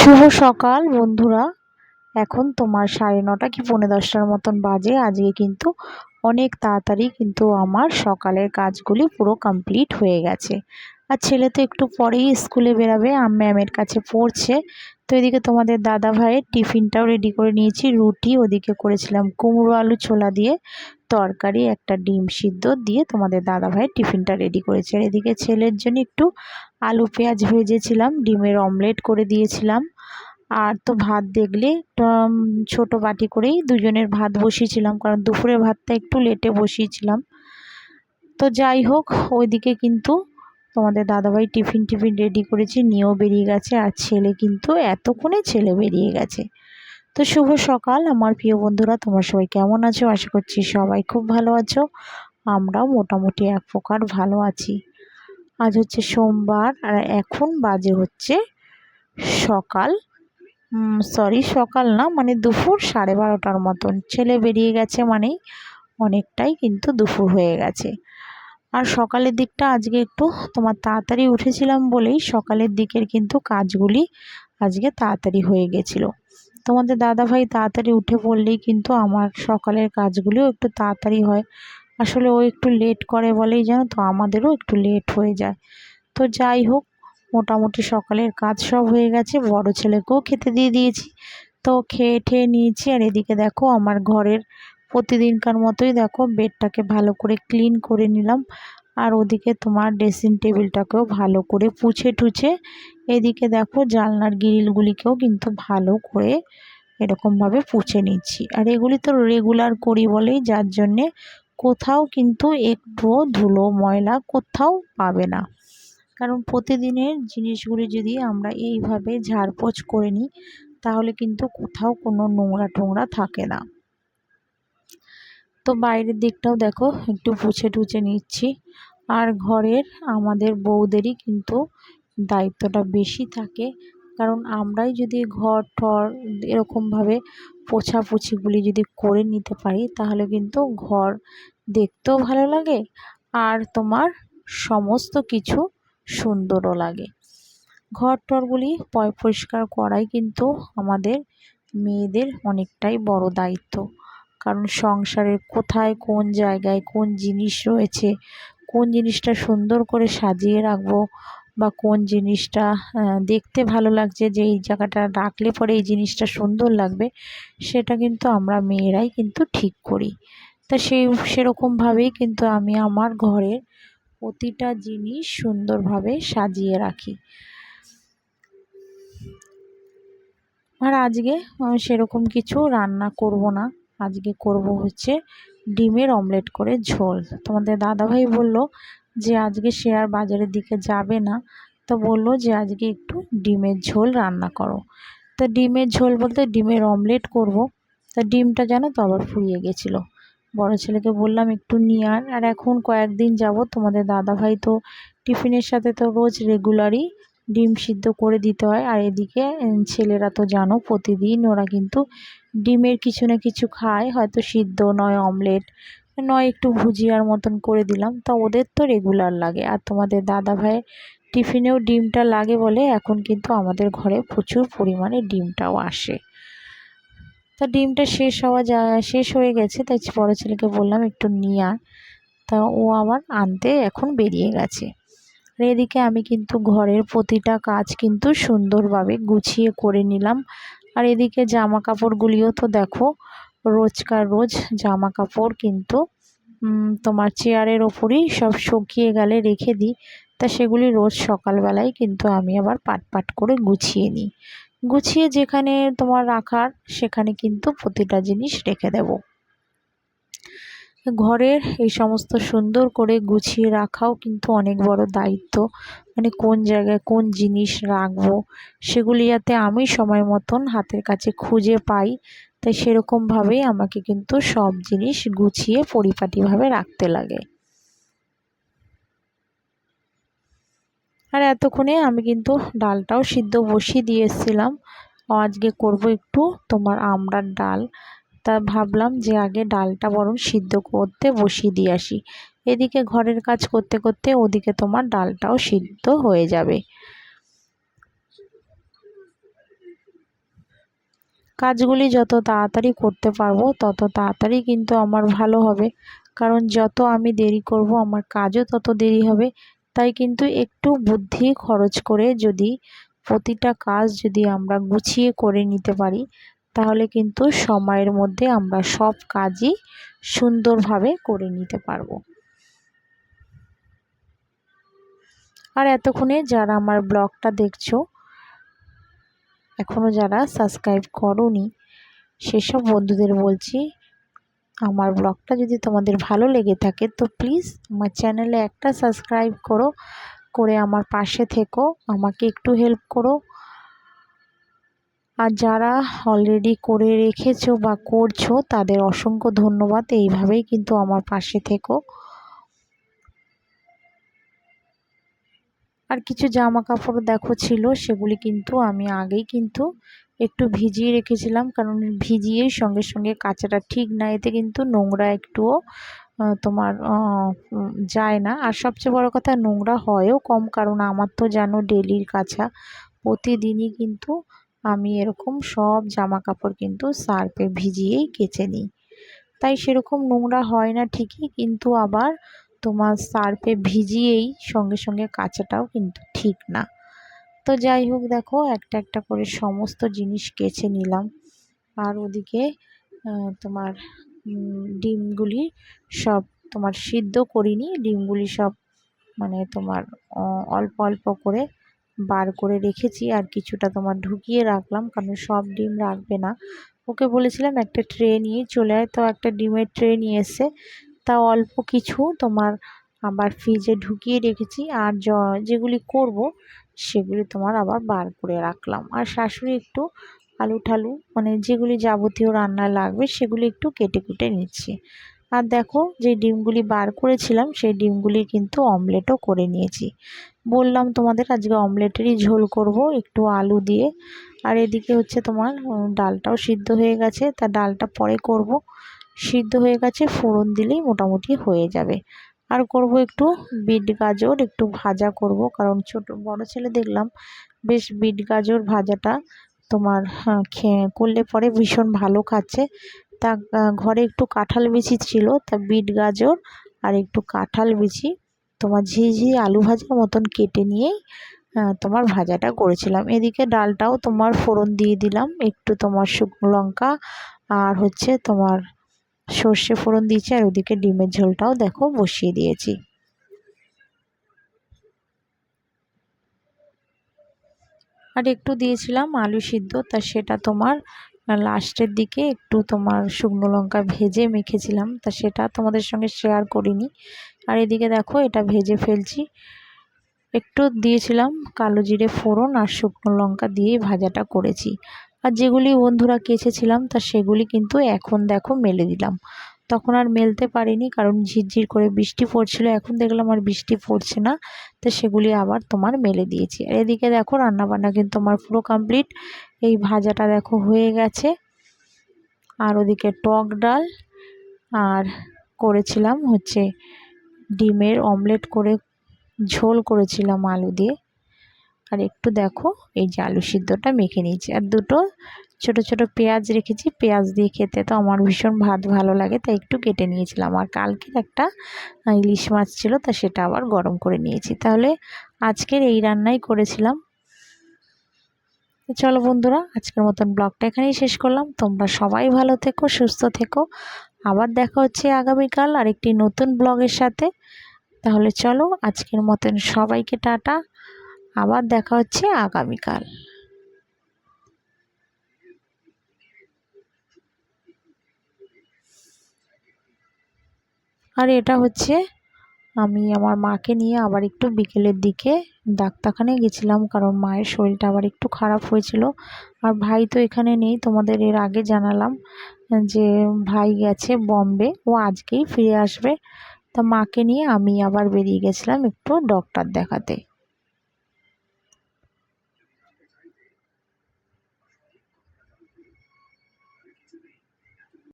শুভ সকাল বন্ধুরা। এখন তোমার 9:30 কি 9:45টার মতন বাজে। আজকে কিন্তু অনেক তাড়াতাড়ি কিন্তু আমার সকালের কাজগুলি পুরো কমপ্লিট হয়ে গেছে। আর ছেলে তো একটু পরেই স্কুলে বেরাবে, ম্যামের কাছে পড়ছে। তো এদিকে তোমাদের দাদা ভাইয়ের টিফিনটাও রেডি করে নিয়েছি। রুটি, ওদিকে করেছিলাম কুমড়ো আলু ছোলা দিয়ে তরকারি, একটা ডিম সিদ্ধ দিয়ে তোমাদের দাদা ভাইয়ের টিফিনটা রেডি করেছি। আর এদিকে ছেলের জন্য একটু আলু পেঁয়াজ ভেজেছিলাম, ডিমের অমলেট করে দিয়েছিলাম। আর তো ভাত দেখলে ছোট বাটি করেই দুজনের ভাত বসিয়েছিলাম, কারণ দুপুরের ভাতটা একটু লেটে বসিয়েছিলাম। তো যাই হোক, ওইদিকে কিন্তু তোমাদের দাদাভাই টিফিন রেডি করেছি, নিয়েও বেরিয়ে গেছে। আর ছেলে কিন্তু এতক্ষণে বেরিয়ে গেছে। তো শুভ সকাল আমার প্রিয় বন্ধুরা, তোমরা সবাই কেমন আছো? আশা করছি সবাই খুব ভালো আছো। আমরাও মোটামুটি এক প্রকার ভালো আছি। আজ হচ্ছে সোমবার, আর এখন বাজে হচ্ছে সকাল সকাল না, মানে দুপুর 12:30টার মতন। ছেলে বেরিয়ে গেছে মানেই অনেকটাই কিন্তু দুপুর হয়ে গেছে। আর সকালের দিকটা আজকে একটু তোমার তাড়াতাড়ি উঠেছিলাম বলেই সকালের দিকের কিন্তু কাজগুলি আজকে তাড়াতাড়ি হয়ে গেছিলো। তোমাদের দাদাভাই তাড়াতাড়ি উঠে পড়লেই কিন্তু আমার সকালের কাজগুলিও একটু তাড়াতাড়ি হয়। আসলে ও একটু লেট করে বলেই জানো তো আমাদেরও একটু লেট হয়ে যায়। তো যাই হোক, মোটামুটি সকালের কাজ সব হয়ে গেছে। বড় ছেলেকেও খেতে দিয়ে দিয়েছি, তো খেয়ে ঠেয়ে নিয়েছি। আর এদিকে দেখো আমার ঘরের প্রতিদিনকার মতোই দেখো বেডটাকে ভালো করে ক্লিন করে নিলাম। আর ওদিকে তোমার ড্রেসিং টেবিলটাকেও ভালো করে পুছে টুছে, এদিকে দেখো জানলার গ্রিলগুলিকেও কিন্তু ভালো করে এরকমভাবে পুছে নিচ্ছি। আর এগুলি তো রেগুলার করি বলেই যার জন্যে কোথাও কিন্তু একটুও ধুলো ময়লা কোথাও পাবে না। কারণ প্রতিদিনের জিনিসগুলি যদি আমরা এইভাবে ঝাড়পোছ করে নিই তাহলে কিন্তু কোথাও কোনো নোংরা টোংরা থাকে না। তো বাইরের দিকটাও দেখো একটু পুছে টুছে নিচ্ছি। আর ঘরের আমাদের বউদেরই কিন্তু দায়িত্বটা বেশি থাকে, কারণ আমরাই যদি ঘর ঠর এরকমভাবে পোছাপুছিগুলি যদি করে নিতে পারি তাহলে কিন্তু ঘর দেখতেও ভালো লাগে, আর তোমার সমস্ত কিছু সুন্দরও লাগে। ঘর টরগুলি পরিষ্কার করাই কিন্তু আমাদের মেয়েদের অনেকটাই বড় দায়িত্ব। কারণ সংসারের কোথায় কোন জায়গায় কোন জিনিস রয়েছে, কোন জিনিসটা সুন্দর করে সাজিয়ে রাখবো, বা কোন জিনিসটা দেখতে ভালো লাগছে, যে এই জায়গাটা রাখলে পরে এই জিনিসটা সুন্দর লাগবে, সেটা কিন্তু আমরা মেয়েরাই কিন্তু ঠিক করি। তা সেরকমভাবেই কিন্তু আমি আমার ঘরের প্রতিটা জিনিস সুন্দরভাবে সাজিয়ে রাখি। আর আজকে সেরকম কিছু রান্না করব না, আজকে করব হচ্ছে ডিমের অমলেট করে ঝোল। তোমাদের দাদাভাই বলল যে আজকে সে আর বাজারের দিকে যাবে না, তো বলল যে আজকে একটু ডিমের ঝোল রান্না করো। তা ডিমের ঝোল বলতে ডিমের অমলেট করব। তা ডিমটা জানো তো আবার ফুরিয়ে গেছিলো। বড় ছেলেকে বললাম একটু নিয়ে আর এখন কয়েকদিন যাব তোমাদের দাদাভাই তো টিফিনের সাথে তো রোজ রেগুলারই ডিম সিদ্ধ করে দিতে হয়। আর এদিকে ছেলেরা তো জানো প্রতিদিন ওরা কিন্তু ডিমের কিছু না কিছু খায়, হয়তো সিদ্ধ নয় অমলেট নয় একটু ভুজিয়ার মতন করে দিলাম, তা ওদের তো রেগুলার লাগে। আর তোমাদের দাদা ভাইয়ের টিফিনেও ডিমটা লাগে বলে এখন কিন্তু আমাদের ঘরে প্রচুর পরিমাণে ডিমটাও আসে। তা ডিমটা শেষ হয়ে গেছে, তাই বড় ছেলেকে বললাম একটু নিয়ে আয়। তা ও আবার আনতে এখন বেরিয়ে গেছে। আর এদিকে আমি কিন্তু ঘরের প্রতিটা কাজ কিন্তু সুন্দরভাবে গুছিয়ে করে নিলাম। আর এদিকে জামা কাপড়গুলিও তো দেখো রোজকার রোজ জামা কাপড় কিন্তু তোমার চেয়ারের ওপরেই সব শুকিয়ে গেলে রেখে দিই। তা সেগুলি রোজ সকালবেলায় কিন্তু আমি আবার পাট পাট করে গুছিয়ে নিই। গুছিয়ে যেখানে তোমার রাখার সেখানে কিন্তু প্রতিটা জিনিস রেখে দেব। ঘরের এই সমস্ত সুন্দর করে গুছিয়ে রাখাও কিন্তু অনেক বড় দায়িত্ব। মানে কোন জায়গায় কোন জিনিস রাখবো সেগুলি যাতে আমি সময় মতন হাতের কাছে খুঁজে পাই, তাই সেরকমভাবেই আমাকে কিন্তু সব জিনিস গুছিয়ে পরিপাটিভাবে রাখতে লাগে। আর এতক্ষণে আমি কিন্তু ডালটাও সিদ্ধ বসিয়ে দিয়ে এসেছিলাম। আজকে করব একটু তোমার আমড়ার ডাল। তা ভাবলাম যে আগে ডালটা বরং সিদ্ধ করতে বসিয়ে দিয়ে আসি, এদিকে ঘরের কাজ করতে করতে ওদিকে তোমার ডালটাও সিদ্ধ হয়ে যাবে। কাজগুলি যত তাড়াতাড়ি করতে পারবো তত তাড়াতাড়ি কিন্তু আমার ভালো হবে, কারণ যত আমি দেরি করব আমার কাজও তত দেরি হবে। তাই কিন্তু একটু বুদ্ধি খরচ করে যদি প্রতিটা কাজ যদি আমরা গুছিয়ে করে নিতে পারি, তাহলে কিন্তু সময়ের মধ্যে আমরা সব কাজই সুন্দরভাবে করে নিতে পারবো। আর এতক্ষণে যারা আমার ব্লগটা দেখছো, এখনও যারা সাবস্ক্রাইব করোনি, সেসব বন্ধুদের বলছি, আমার ব্লগটা যদি তোমাদের ভালো লেগে থাকে তো প্লিজ আমার চ্যানেলে একটা সাবস্ক্রাইব করো, করে আমার পাশে থেকো, আমাকে একটু হেল্প করো। আর যারা অলরেডি করে রেখেছো বা করছো তাদের অসংখ্য ধন্যবাদ। এইভাবেই কিন্তু আমার পাশে থেকো। আর কিছু জামা কাপড় দেখো ছিল, সেগুলি কিন্তু আমি আগেই কিন্তু একটু ভিজিয়ে রেখেছিলাম, কারণ ভিজিয়েই সঙ্গে সঙ্গে কাচাটা ঠিক না, এতে কিন্তু নোংরা একটুও তোমার যায় না। আর সবচেয়ে বড় কথা, নোংরা হয়ও কম, কারণ আমার তো জানো ডেলির কাছা, প্রতিদিনই কিন্তু আমি এরকম সব জামা কাপড় কিন্তু সার্ফে ভিজিয়েই কেচে নিই। তাই সেরকম নোংরা হয় না ঠিকই, কিন্তু আবার তোমার সার্ফে ভিজিয়েই সঙ্গে সঙ্গে কাচাটাও কিন্তু ঠিক না। তো যাই হোক, দেখো একটা একটা করে সমস্ত জিনিস কেচে নিলাম। আর ওদিকে তোমার ডিমগুলি সব তোমার সিদ্ধ করিনি, ডিমগুলি সব মানে তোমার অল্প অল্প করে বার করে রেখেছি, আর কিছুটা তোমার ঢুকিয়ে রাখলাম, কারণ সব ডিম রাখবে না। ওকে বলেছিলাম একটা ট্রে নিয়ে চলে আয়, তো একটা ডিমের ট্রে নিয়ে এসে তা অল্প কিছু তোমার আবার ফ্রিজে ঢুকিয়ে রেখেছি। আর যেগুলি করব সেগুলি তোমার আবার বার করে রাখলাম। আর শাশুড়ি একটু আলু ঠালু মানে যেগুলি যাবতীয় রান্না লাগবে সেগুলি একটু কেটে কুটে নিচ্ছি। আর দেখো যে ডিমগুলি বার করেছিলাম সেই ডিমগুলি কিন্তু অমলেটও করে নিয়েছি। বললাম তোমাদের আজকে অমলেটেরই ঝোল করব একটু আলু দিয়ে। আর এদিকে হচ্ছে তোমার ডালটাও সিদ্ধ হয়ে গেছে, তা ডালটা পরে করব। সিদ্ধ হয়ে গেছে, ফোড়ন দিলেই মোটামুটি হয়ে যাবে। আর করব একটু বিট গাজর একটু ভাজা করব, কারণ ছোট বড় ছেলে দেখলাম বেশ বিট গাজর ভাজাটা তোমার করলে পরে ভীষণ ভালো খাচ্ছে। তা ঘরে একটু কাঁঠাল বিচি ছিল, তা বিট গাজর আর একটু কাঁঠাল বিচি তোমার ঝিঝি আলু ভাজার মতন কেটে নিয়েই তোমার ভাজাটা করেছিলাম। এদিকে ডালটাও তোমার ফোড়ন দিয়ে দিলাম, একটু তোমার শুকনো লঙ্কা আর হচ্ছে তোমার সর্ষে ফোড়ন দিয়েছি। আর ওদিকে ডিমের ঝোলটাও দেখো বসিয়ে দিয়েছি। আর একটু দিয়েছিলাম আলু সিদ্ধ, তা সেটা তোমার লাস্টের দিকে একটু তোমার শুকনো লঙ্কা ভেজে মেখেছিলাম, তা সেটা তোমাদের সঙ্গে শেয়ার করিনি। আর এদিকে দেখো এটা ভেজে ফেলছি, একটু দিয়েছিলাম কালো জিরে ফোড়ন আর শুকনো লঙ্কা দিয়ে ভাজাটা করেছি। আর যেগুলি বন্ধুরা কেচেছিলাম তা সেগুলি কিন্তু এখন দেখো মেলে দিলাম। তখন আর মেলতে পারিনি, কারণ ঝিরঝির করে বৃষ্টি পড়ছিল, এখন দেখলাম আর বৃষ্টি পড়ছে না, তো সেগুলি আবার তোমার মেলে দিয়েছি। আর এদিকে দেখো রান্নাবান্না কিন্তু আমার পুরো কমপ্লিট। এই ভাজাটা দেখো হয়ে গেছে। আর ওদিকে টক ডাল আর করেছিলাম হচ্ছে ডিমের অমলেট করে ঝোল করেছিলাম আলু দিয়ে। আর একটু দেখো এই যে আলু সিদ্ধটা মেখে নিয়েছি, আর দুটো ছোট ছোট পেঁয়াজ রেখেছি, পেঁয়াজ দিয়ে খেতে তো আমার ভীষণ ভালো লাগে, তাই একটু কেটে নিয়েছিলাম। আর কালকের একটা ইলিশ মাছ ছিল, তা সেটা আবার গরম করে নিয়েছি। তাহলে আজকের এই রান্নাই করেছিলাম। চলো বন্ধুরা, আজকের মতন ব্লগটা এখানেই শেষ করলাম। তোমরা সবাই ভালো থেকো, সুস্থ থেকো। আবার দেখা হচ্ছে আগামীকাল আরেকটি নতুন ব্লগের সাথে। তাহলে চলো আজকের মতন সবাইকে টাটা, আবার দেখা হচ্ছে আগামীকাল। আর এটা হচ্ছে আমি আমার মাকে নিয়ে আবার একটু বিকেলের দিকে ডাক্তারখানায় গেছিলাম, কারণ মায়ের শরীরটা আবার একটু খারাপ হয়েছিল। আর ভাই তো এখানে নেই, তোমাদের এর আগে জানালাম যে ভাই গেছে বম্বে, ও আজকেই ফিরে আসবে। তা মাকে নিয়ে আমি আবার বেরিয়ে গেছিলাম একটু ডক্টর দেখাতে।